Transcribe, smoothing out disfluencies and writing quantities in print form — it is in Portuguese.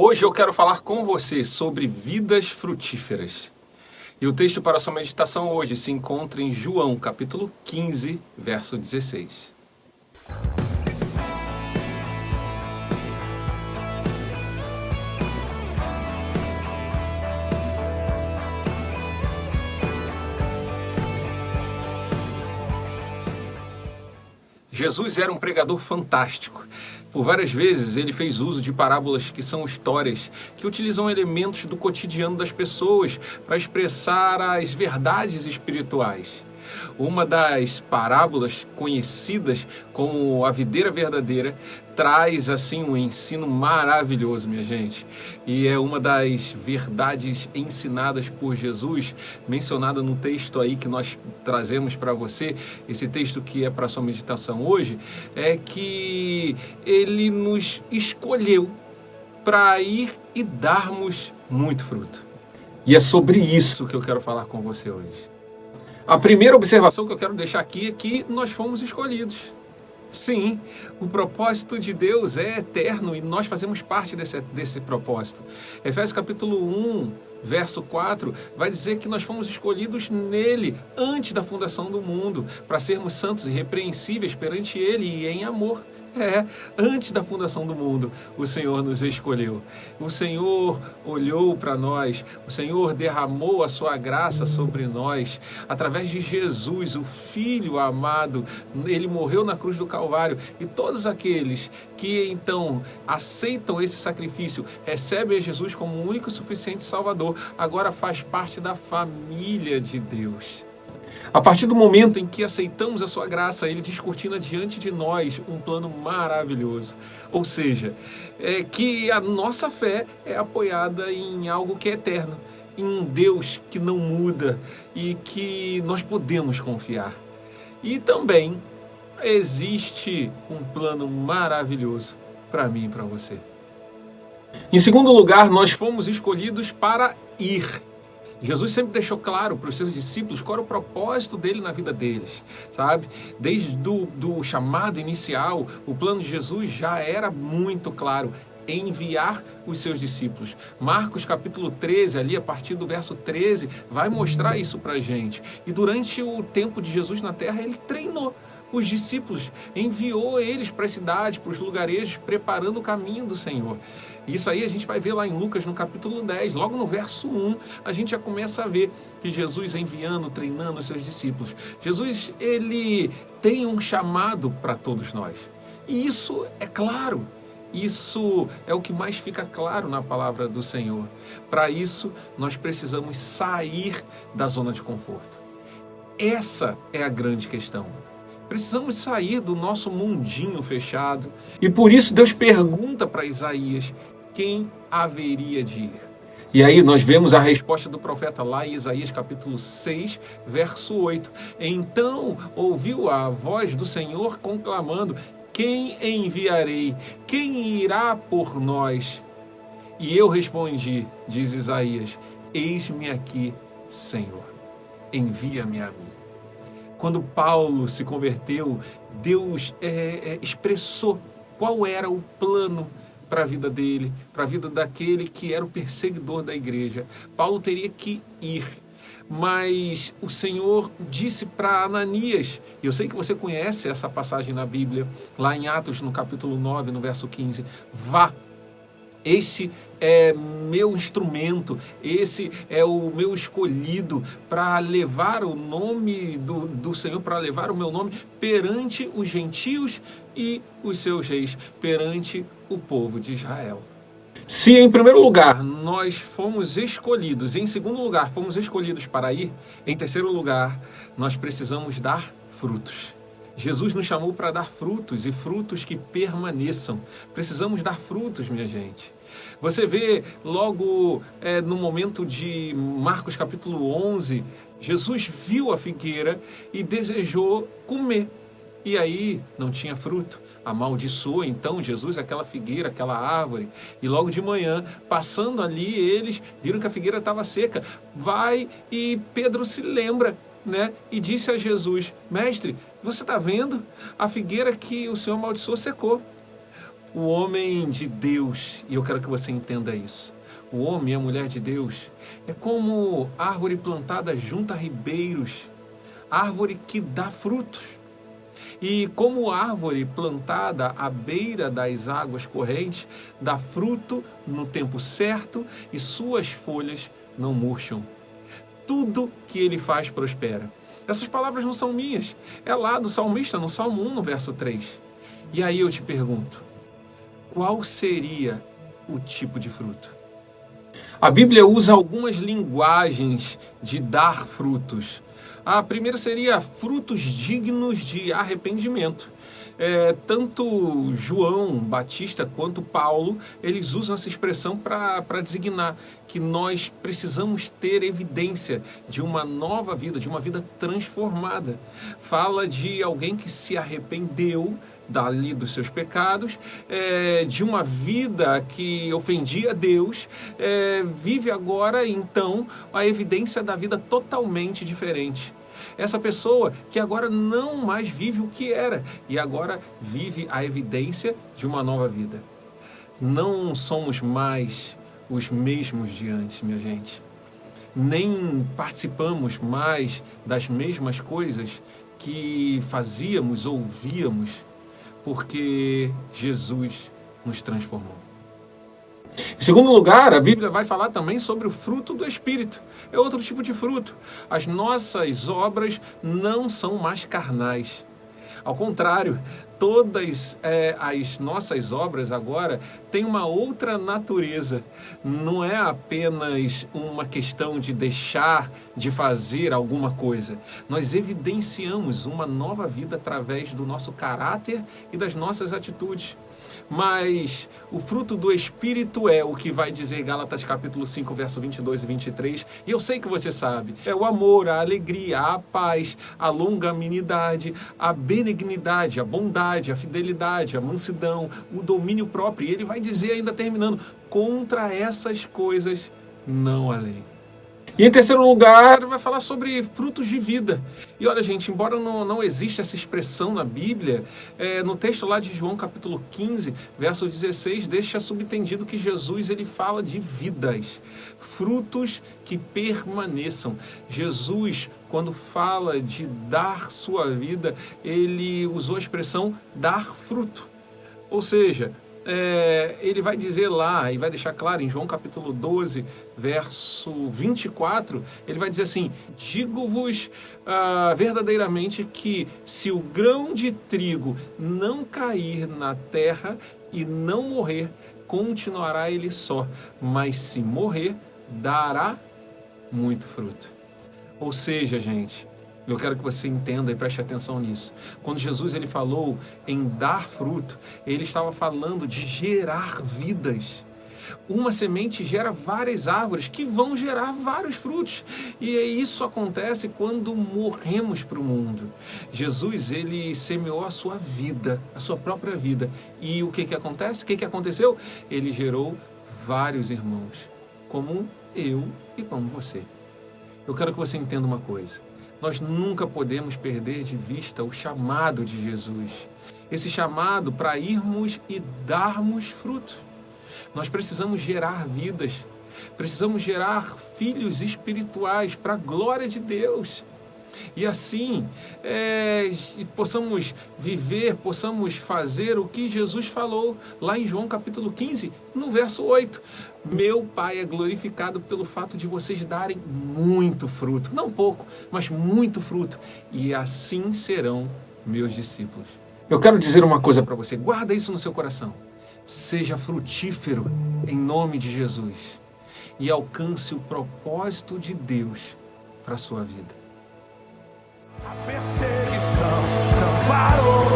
Hoje eu quero falar com você sobre vidas frutíferas. E o texto para a sua meditação hoje se encontra em João, capítulo 15, verso 16. Jesus era um pregador fantástico. Por várias vezes ele fez uso de parábolas que são histórias que utilizam elementos do cotidiano das pessoas para expressar as verdades espirituais. Uma das parábolas conhecidas como a videira verdadeira traz assim um ensino maravilhoso, minha gente. E é uma das verdades ensinadas por Jesus, mencionada no texto aí que nós trazemos para você, esse texto que é para a sua meditação hoje, é que ele nos escolheu para ir e darmos muito fruto. E é sobre isso que eu quero falar com você hoje. A primeira observação que eu quero deixar aqui é que nós fomos escolhidos. Sim, o propósito de Deus é eterno e nós fazemos parte desse propósito. Efésios capítulo 1, verso 4, vai dizer que nós fomos escolhidos nele, antes da fundação do mundo, para sermos santos e irrepreensíveis perante ele e em amor. Antes da fundação do mundo, o Senhor nos escolheu. O Senhor olhou para nós, o Senhor derramou a sua graça sobre nós, através de Jesus, o Filho amado. Ele morreu na cruz do Calvário, e todos aqueles que então aceitam esse sacrifício, recebem a Jesus como o único e suficiente Salvador, agora faz parte da família de Deus. A partir do momento em que aceitamos a sua graça, ele descortina diante de nós um plano maravilhoso. Ou seja, que a nossa fé é apoiada em algo que é eterno, em um Deus que não muda e que nós podemos confiar. E também existe um plano maravilhoso para mim e para você. Em segundo lugar, nós fomos escolhidos para ir. Jesus sempre deixou claro para os seus discípulos qual era o propósito dele na vida deles, sabe? Desde do chamado inicial, o plano de Jesus já era muito claro: enviar os seus discípulos. Marcos capítulo 13, ali a partir do verso 13, vai mostrar isso para a gente. E durante o tempo de Jesus na terra, ele treinou os discípulos, enviou eles para as cidades, para os lugarejos, preparando o caminho do Senhor. Isso aí a gente vai ver lá em Lucas, no capítulo 10, logo no verso 1, a gente já começa a ver que Jesus enviando, treinando os seus discípulos. Jesus, ele tem um chamado para todos nós. E isso é claro. Isso é o que mais fica claro na palavra do Senhor. Para isso, nós precisamos sair da zona de conforto. Essa é a grande questão. Precisamos sair do nosso mundinho fechado. E por isso Deus pergunta para Isaías: quem haveria de ir? E aí nós vemos a resposta do profeta lá em Isaías capítulo 6, verso 8. Então ouviu a voz do Senhor conclamando: quem enviarei? Quem irá por nós? E eu respondi, diz Isaías: eis-me aqui, Senhor, envia-me a mim. Quando Paulo se converteu, Deus expressou qual era o plano para a vida dele, para a vida daquele que era o perseguidor da igreja. Paulo teria que ir, mas o Senhor disse para Ananias, e eu sei que você conhece essa passagem na Bíblia, lá em Atos, no capítulo 9, no verso 15, vá. Esse é meu instrumento, esse é o meu escolhido para levar o nome do Senhor, para levar o meu nome perante os gentios e os seus reis, perante o povo de Israel. Se em primeiro lugar nós fomos escolhidos, em segundo lugar fomos escolhidos para ir, em terceiro lugar nós precisamos dar frutos. Jesus nos chamou para dar frutos, e frutos que permaneçam. Precisamos dar frutos, minha gente. Você vê logo no momento de Marcos capítulo 11, Jesus viu a figueira e desejou comer. E aí não tinha fruto. Amaldiçoou então Jesus aquela figueira, aquela árvore. E logo de manhã, passando ali, eles viram que a figueira estava seca. Vai e Pedro se lembra, né? E disse a Jesus: mestre, você está vendo? A figueira que o Senhor amaldiçoou secou. O homem de Deus, e eu quero que você entenda isso, o homem e a mulher de Deus é como árvore plantada junto a ribeiros, árvore que dá frutos. E como árvore plantada à beira das águas correntes, dá fruto no tempo certo e suas folhas não murcham. Tudo que ele faz prospera. Essas palavras não são minhas, é lá do salmista, no Salmo 1, no verso 3. E aí eu te pergunto, qual seria o tipo de fruto? A Bíblia usa algumas linguagens de dar frutos. A primeira seria frutos dignos de arrependimento. Tanto João Batista quanto Paulo, eles usam essa expressão para designar que nós precisamos ter evidência de uma nova vida, de uma vida transformada. Fala de alguém que se arrependeu dali dos seus pecados, de uma vida que ofendia a Deus, vive agora, então, a evidência da vida totalmente diferente. Essa pessoa que agora não mais vive o que era, e agora vive a evidência de uma nova vida. Não somos mais os mesmos de antes, minha gente. Nem participamos mais das mesmas coisas que fazíamos ou víamos, porque Jesus nos transformou. Em segundo lugar, a Bíblia vai falar também sobre o fruto do Espírito. É outro tipo de fruto. As nossas obras não são mais carnais. Ao contrário, todas as nossas obras agora têm uma outra natureza. Não é apenas uma questão de deixar de fazer alguma coisa. Nós evidenciamos uma nova vida através do nosso caráter e das nossas atitudes. Mas o fruto do Espírito é o que vai dizer Gálatas capítulo 5, verso 22 e 23. E eu sei que você sabe. É o amor, a alegria, a paz, a longanimidade, a benignidade, a bondade, a fidelidade, a mansidão, o domínio próprio. E ele vai dizer ainda terminando, contra essas coisas não há lei. E em terceiro lugar, vai falar sobre frutos de vida. E olha, gente, embora não exista essa expressão na Bíblia, no texto lá de João capítulo 15, verso 16, deixa subentendido que Jesus ele fala de vidas, frutos que permaneçam. Jesus, quando fala de dar sua vida, ele usou a expressão dar fruto. Ou seja, ele vai dizer lá, e vai deixar claro em João capítulo 12, verso 24, ele vai dizer assim, digo-vos verdadeiramente que se o grão de trigo não cair na terra e não morrer, continuará ele só, mas se morrer, dará muito fruto. Ou seja, gente, eu quero que você entenda e preste atenção nisso. Quando Jesus ele falou em dar fruto, ele estava falando de gerar vidas. Uma semente gera várias árvores que vão gerar vários frutos. E isso acontece quando morremos para o mundo. Jesus ele semeou a sua vida, a sua própria vida. E o que acontece? O que aconteceu? Ele gerou vários irmãos, como eu e como você. Eu quero que você entenda uma coisa. Nós nunca podemos perder de vista o chamado de Jesus. Esse chamado para irmos e darmos fruto. Nós precisamos gerar vidas. Precisamos gerar filhos espirituais para a glória de Deus. E assim, possamos viver, possamos fazer o que Jesus falou lá em João capítulo 15, no verso 8. Meu Pai é glorificado pelo fato de vocês darem muito fruto. Não pouco, mas muito fruto. E assim serão meus discípulos. Eu quero dizer uma coisa para você. Guarda isso no seu coração. Seja frutífero em nome de Jesus. E alcance o propósito de Deus para a sua vida. A perseguição não parou.